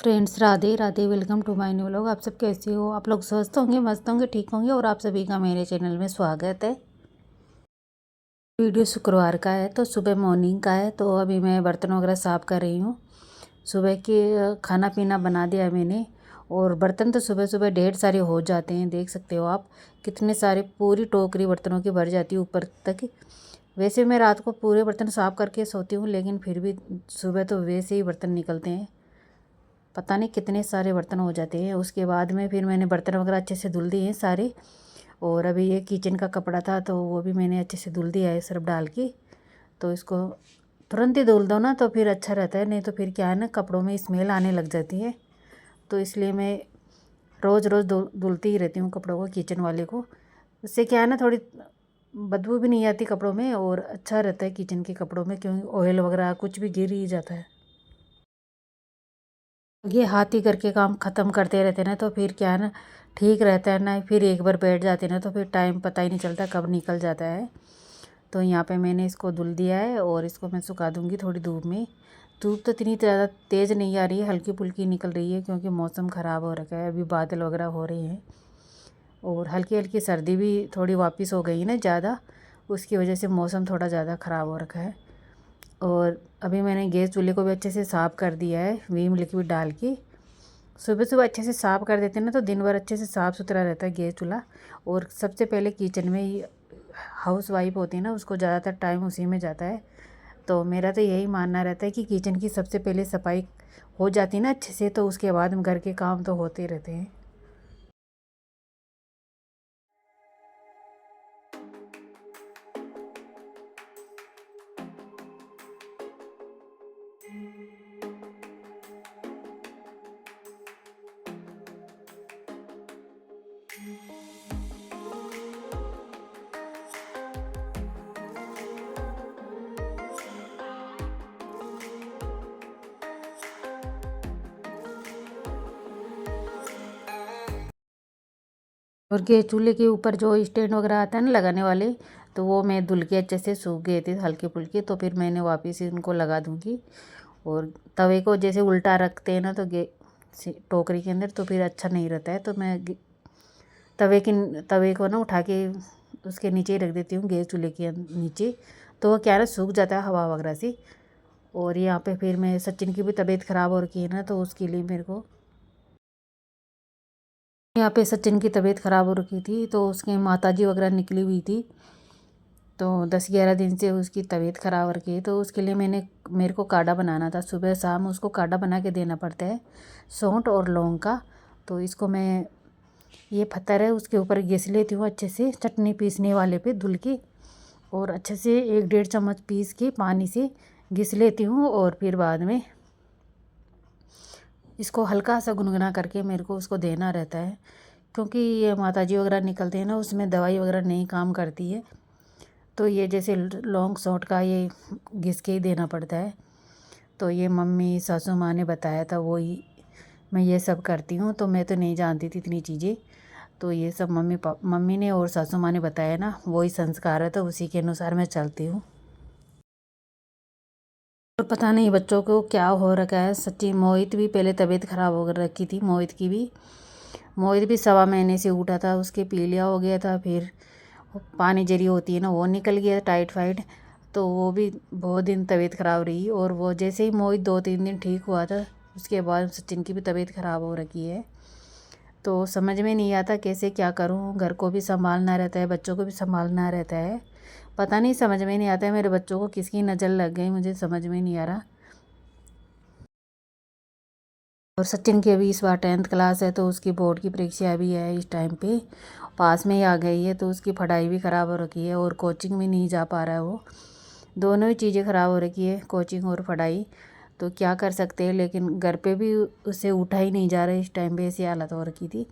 Friends, Radhe Radhe. Welcome to my new vlog. आप सब कैसे हो? आप लोग स्वस्थ होंगे, मस्त होंगे, ठीक होंगे। और आप सभी का मेरे चैनल में स्वागत है। वीडियो शुक्रवार का है, तो सुबह मॉर्निंग का है। तो अभी मैं बर्तन वगैरह साफ़ कर रही हूँ। सुबह के खाना पीना बना दिया मैंने। और बर्तन तो सुबह सुबह ढेर सारे हो जाते हैं, देख सकते हो आप कितने सारे। पूरी टोकरी बर्तनों की भर जाती है ऊपर तक। वैसे मैं रात को पूरे बर्तन साफ़ करके सोती हूँ, लेकिन फिर भी सुबह तो वैसे ही बर्तन निकलते हैं। पता नहीं कितने सारे बर्तन हो जाते हैं। उसके बाद में फिर मैंने बर्तन वगैरह अच्छे से धुल दिए हैं सारे। और अभी ये किचन का कपड़ा था, तो वो भी मैंने अच्छे से धुल दिया है सर्फ डाल के। तो इसको तुरंत ही धुल दो ना, तो फिर अच्छा रहता है। नहीं तो फिर क्या है ना, कपड़ों में स्मेल आने लग जाती है। तो इसलिए मैं रोज़ रोज़ धुलती ही रहती हूँ कपड़ों को, किचन वाले को। उससे क्या है ना, थोड़ी बदबू भी नहीं आती कपड़ों में, और अच्छा रहता है किचन के कपड़ों में, क्योंकि ऑयल वगैरह कुछ भी गिर ही जाता है। ये हाथ ही करके काम ख़त्म करते रहते ना, तो फिर क्या है ना, ठीक रहता है ना। फिर एक बार बैठ जाते ना, तो फिर टाइम पता ही नहीं चलता कब निकल जाता है। तो यहाँ पे मैंने इसको धुल दिया है, और इसको मैं सुखा दूँगी थोड़ी धूप में। धूप तो इतनी ज़्यादा तेज़ नहीं आ रही है, हल्की फुल्की निकल रही है, क्योंकि मौसम ख़राब हो रखा है। अभी बादल वगैरह हो रहे हैं, और हल्की हल्की सर्दी भी थोड़ी वापस हो गई ना ज़्यादा। उसकी वजह से मौसम थोड़ा ज़्यादा ख़राब हो रखा है। और अभी मैंने गैस चूल्हे को भी अच्छे से साफ़ कर दिया है विम लिक्विड डाल के। सुबह सुबह अच्छे से साफ़ कर देते हैं ना, तो दिन भर अच्छे से साफ़ सुथरा रहता है गैस चूल्हा। और सबसे पहले किचन में ही हाउस वाइफ होती है ना, उसको ज़्यादातर टाइम उसी में जाता है। तो मेरा तो यही मानना रहता है कि किचन की सबसे पहले सफाई हो जाती है ना अच्छे से, तो उसके बाद घर के काम तो होते रहते हैं। और गैस चूल्हे के ऊपर जो स्टैंड वगैरह आता है ना लगाने वाले, तो वो मैं धुल के अच्छे से सूख गए थे हल्के फुल्के, तो फिर मैंने वापस इनको लगा दूँगी। और तवे को जैसे उल्टा रखते हैं ना, तो टोकरी के अंदर, तो फिर अच्छा नहीं रहता है। तो मैं तवे को ना उठा के उसके नीचे ही रख देती हूँ, गैस चूल्हे के नीचे। तो वो क्या है ना, सूख जाता है हवा वगैरह से। और यहाँ पे फिर मैं सचिन की भी तबीयत ख़राब हो रखी है ना, तो उसके लिए मेरे को यहाँ पे सचिन की तबीयत ख़राब हो रखी थी, तो उसके माताजी वगैरह निकली हुई थी। तो 10-11 दिन से उसकी तबीयत ख़राब हो रखी है, तो उसके लिए मेरे को काढ़ा बनाना था। सुबह शाम उसको काढ़ा बना के देना पड़ता है, सौंठ और लौंग का। तो इसको मैं, ये पत्थर है, उसके ऊपर घिस लेती हूँ अच्छे से, चटनी पीसने वाले पे धुल के। और अच्छे से 1-1.5 चम्मच पीस के पानी से घिस लेती हूँ। और फिर बाद में इसको हल्का सा गुनगुना करके मेरे को उसको देना रहता है, क्योंकि ये माताजी वगैरह निकलते हैं ना, उसमें दवाई वगैरह नहीं काम करती है। तो ये जैसे लौंग सौंठ का ये घिस के ही देना पड़ता है। तो ये मम्मी सासू माँ ने बताया था, वो ही मैं ये सब करती हूँ। तो मैं तो नहीं जानती थी इतनी चीज़ें। तो ये सब मम्मी ने और सासू माँ ने बताया ना, वही संस्कार है, तो उसी के अनुसार मैं चलती हूँ। और पता नहीं बच्चों को क्या हो रखा है सच्ची। मोहित भी पहले तबीयत ख़राब हो रखी थी, मोहित भी 1.25 महीने से उठा था, उसके पीलिया हो गया था। फिर पानी जरी होती है ना, वो निकल गया टाइफाइड। तो वो भी बहुत दिन तबीयत ख़राब रही। और वो जैसे ही मोहित 2-3 दिन ठीक हुआ था, उसके बाद सचिन की भी तबीयत ख़राब हो रखी है। तो समझ में नहीं आता कैसे क्या करूं। घर को भी संभालना रहता है, बच्चों को भी संभालना रहता है। पता नहीं, समझ में नहीं आता है मेरे बच्चों को किसकी नज़र लग गई, मुझे समझ में नहीं आ रहा। और सचिन की अभी इस बार 10th क्लास है, तो उसकी बोर्ड की परीक्षा भी है इस टाइम पे, पास में ही आ गई है। तो उसकी पढ़ाई भी ख़राब हो रखी है, और कोचिंग भी नहीं जा पा रहा है वो। दोनों ही चीज़ें ख़राब हो रखी है, कोचिंग और पढ़ाई। तो क्या कर सकते हैं, लेकिन घर पे भी उससे उठा ही नहीं जा रहा है इस टाइम पे, ऐसी हालत हो रखी थी।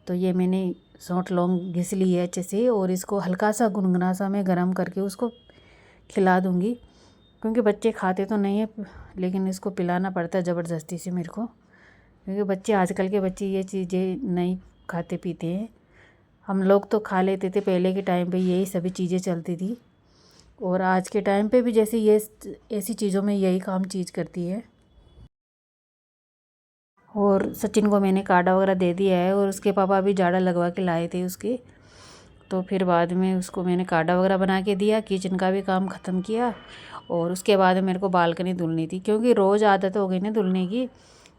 तो ये मैंने सौंठ लौंग घिस ली है अच्छे से, और इसको हल्का सा गुनगुना सा मैं गरम करके उसको खिला दूँगी। क्योंकि बच्चे खाते तो नहीं है, लेकिन इसको पिलाना पड़ता है ज़बरदस्ती से मेरे को, क्योंकि बच्चे, आजकल के बच्चे ये चीज़ें नहीं खाते पीते हैं। हम लोग तो खा लेते थे पहले के टाइम पे, यही सभी चीज़ें चलती थी। और आज के टाइम पे भी जैसे ये ऐसी चीज़ों में यही काम चीज़ करती है। और सचिन को मैंने काढ़ा वगैरह दे दिया है और उसके पापा भी झाड़ा लगवा के लाए थे उसके। तो फिर बाद में उसको मैंने काढ़ा वगैरह बना के दिया, किचन का भी काम ख़त्म किया। और उसके बाद मेरे को बालकनी धुलनी थी, क्योंकि रोज़ आदत हो गई ना धुलने की,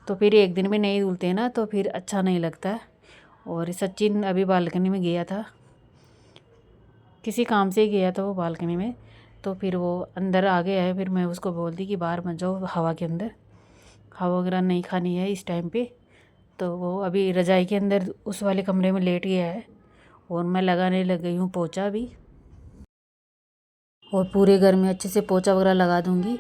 तो फिर एक दिन में नहीं धुलते ना तो फिर अच्छा नहीं लगता। और सचिन अभी बालकनी में गया था, किसी काम से ही गया था वो बालकनी में, तो फिर वो अंदर आ गया है। फिर मैं उसको बोल दी कि बाहर मत जाओ, हवा के अंदर हवा वगैरह नहीं खानी है इस टाइम पे। तो वो अभी रज़ाई के अंदर उस वाले कमरे में लेट गया है और मैं लगाने लग गई हूँ पोछा भी, और पूरे घर में अच्छे से पोछा वगैरह लगा दूँगी।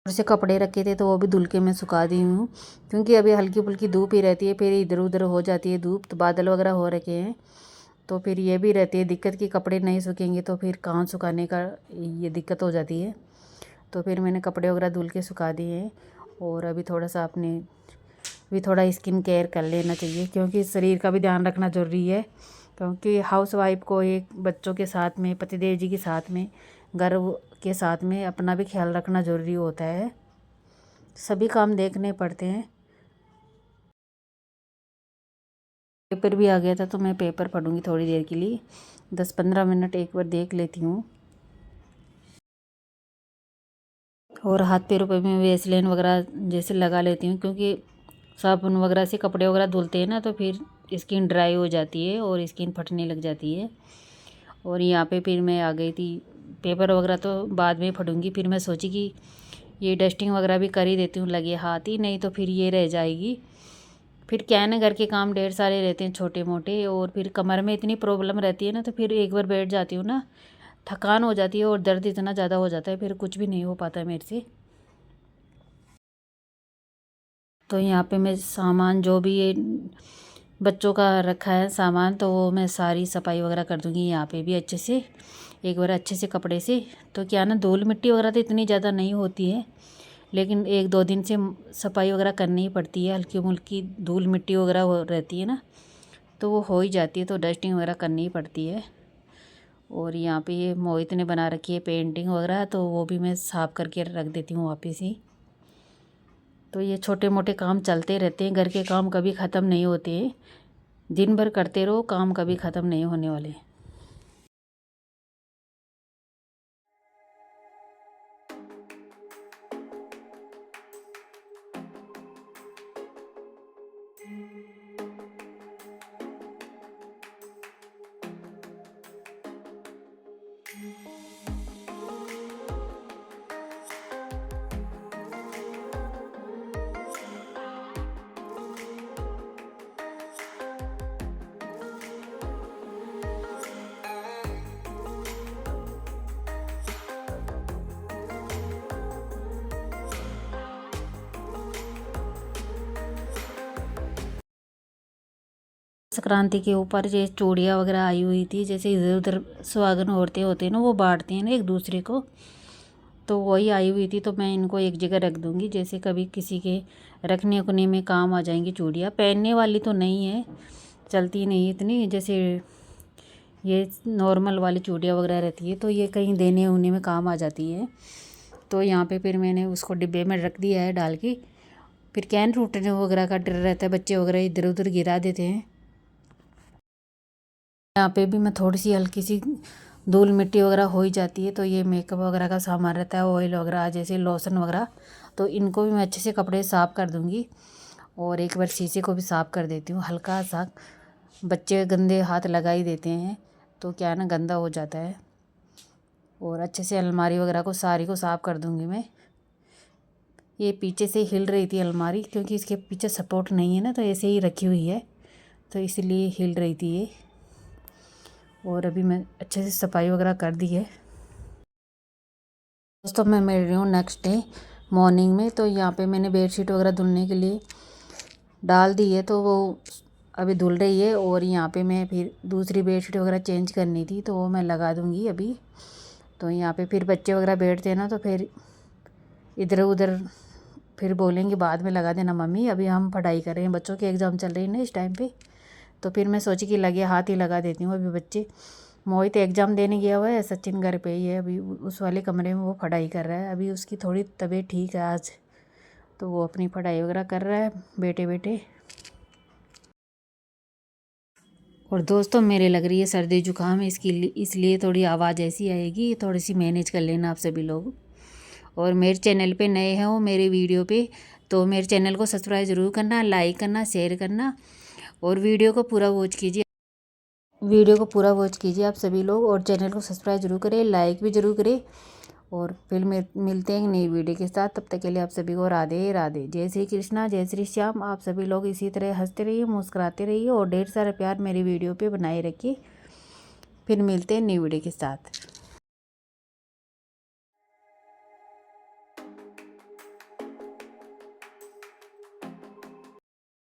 से कपड़े रखे थे तो वो भी धुल के मैं सुखा दी हूँ, क्योंकि अभी हल्की फुल्की धूप ही रहती है, फिर इधर उधर हो जाती है धूप, तो बादल वगैरह हो रखे हैं, तो फिर ये भी रहती है दिक्कत कि कपड़े नहीं सूखेंगे तो फिर कहाँ सुखाने का ये दिक्कत हो जाती है। तो फिर मैंने कपड़े वगैरह धुल के सुखा दिए हैं। और अभी थोड़ा सा अपने भी थोड़ा स्किन केयर कर लेना चाहिए, क्योंकि शरीर का भी ध्यान रखना ज़रूरी है, क्योंकि हाउस वाइफ को एक बच्चों के साथ में, पतिदेव जी के साथ में, घर के साथ में अपना भी ख्याल रखना ज़रूरी होता है, सभी काम देखने पड़ते हैं। पेपर भी आ गया था तो मैं पेपर पढ़ूंगी थोड़ी देर के लिए, 10-15 मिनट एक बार देख लेती हूँ। और हाथ पैरों पर मैं वेसलिन वगैरह जैसे लगा लेती हूँ, क्योंकि साबुन वगैरह से कपड़े वगैरह धुलते हैं ना तो फिर स्किन ड्राई हो जाती है और स्किन फटने लग जाती है। और यहाँ पे फिर मैं आ गई थी, पेपर वगैरह तो बाद में पढ़ूंगी, फिर मैं सोची कि ये डस्टिंग वगैरह भी कर ही देती हूँ लगे हाथ ही, नहीं तो फिर ये रह जाएगी। फिर क्या है ना, घर के काम ढेर सारे रहते हैं छोटे मोटे, और फिर कमर में इतनी प्रॉब्लम रहती है ना, तो फिर एक बार बैठ जाती हूँ ना, थकान हो जाती है और दर्द इतना ज़्यादा हो जाता है, फिर कुछ भी नहीं हो पाता मेरे से। तो यहाँ पे मैं सामान जो भी ये बच्चों का रखा है सामान, तो वो मैं सारी सफाई वगैरह कर दूँगी यहाँ पे भी अच्छे से, एक बार अच्छे से कपड़े से। तो क्या ना, धूल मिट्टी वगैरह तो इतनी ज़्यादा नहीं होती है, लेकिन 1-2 दिन से सफाई वगैरह करनी ही पड़ती है, हल्की मुल्की धूल मिट्टी वगैरह हो रहती है ना, तो वो हो ही जाती है, तो डस्टिंग वगैरह करनी ही पड़ती है। और यहाँ पे ये मोहित ने बना रखी है पेंटिंग वगैरह, तो वो भी मैं साफ़ करके रख देती हूँ वापस ही। तो ये छोटे मोटे काम चलते रहते हैं, घर के काम कभी ख़त्म नहीं होते हैं, दिन भर करते रहो, काम कभी ख़त्म नहीं होने वाले। संक्रांति के ऊपर ये चूड़ियाँ वगैरह आई हुई थी, जैसे इधर उधर सुहागन औरतें होती हैं ना, वो बांटती हैं ना एक दूसरे को, तो वही आई हुई थी। तो मैं इनको एक जगह रख दूँगी, जैसे कभी किसी के रखने उखने में काम आ जाएंगी चूड़ियाँ, पहनने वाली तो नहीं है, चलती नहीं इतनी, जैसे ये नॉर्मल वाली चूड़ियाँ वगैरह रहती है, तो ये कहीं देने उन्ने में काम आ जाती है। तो यहाँ पे फिर मैंने उसको डिब्बे में रख दिया है डाल के। फिर कैन टूटने वगैरह का डर रहता है, बच्चे वगैरह इधर उधर गिरा देते हैं। यहाँ पे भी मैं थोड़ी सी हल्की सी धूल मिट्टी वगैरह हो ही जाती है। तो ये मेकअप वगैरह का सामान रहता है, ऑयल वगैरह जैसे लोशन वगैरह, तो इनको भी मैं अच्छे से कपड़े साफ़ कर दूँगी। और एक बार शीशे को भी साफ़ कर देती हूँ। हल्का सा बच्चे गंदे हाथ लगा ही देते हैं तो क्या है ना, गंदा हो जाता है। और अच्छे से अलमारी वगैरह को सारी को साफ़ कर दूँगी मैं। ये पीछे से हिल रही थी अलमारी, क्योंकि इसके पीछे सपोर्ट नहीं है ना, तो ऐसे ही रखी हुई है, तो इसलिए हिल रही थी ये। और अभी मैं अच्छे से सफाई वगैरह कर दी है। दोस्तों मैं मिल रही हूँ नेक्स्ट डे मॉर्निंग में। तो यहाँ पे मैंने बेडशीट वगैरह धुलने के लिए डाल दी है, तो वो अभी धुल रही है। और यहाँ पे मैं फिर दूसरी बेडशीट वगैरह चेंज करनी थी, तो वो मैं लगा दूँगी अभी। तो यहाँ पे फिर बच्चे वगैरह बैठते हैं ना, तो फिर इधर उधर फिर बोलेंगे बाद में लगा देना मम्मी, अभी हम पढ़ाई कर रहे हैं, बच्चों के एग्ज़ाम चल रही है ना इस टाइम पे। तो फिर मैं सोची कि लगे हाथ ही लगा देती हूँ। अभी बच्चे, मोहित एग्ज़ाम देने गया हुआ है, सचिन घर पे ही है अभी, उस वाले कमरे में वो पढ़ाई कर रहा है। अभी उसकी थोड़ी तबीयत ठीक है आज, तो वो अपनी पढ़ाई वगैरह कर रहा है बेटे बेटे। और दोस्तों मेरे लग रही है सर्दी जुकाम है, इसलिए थोड़ी आवाज़ ऐसी आएगी, थोड़ी सी मैनेज कर लेना आप सभी लोग। और मेरे चैनल पे नए हैं वो मेरे वीडियो पे, तो मेरे चैनल को सब्सक्राइब ज़रूर करना, लाइक करना, शेयर करना, और वीडियो को पूरा वॉच कीजिए आप सभी लोग। और चैनल को सब्सक्राइब जरूर करें, लाइक भी जरूर करें। और फिर मिलते हैं नई वीडियो के साथ। तब तक के लिए आप सभी को राधे राधे, जय श्री कृष्णा, जय श्री श्याम। आप सभी लोग इसी तरह हंसते रहिए, मुस्कुराते रहिए, और ढेर सारा प्यार मेरी वीडियो पे बनाए रखिए। फिर मिलते हैं नई वीडियो के साथ।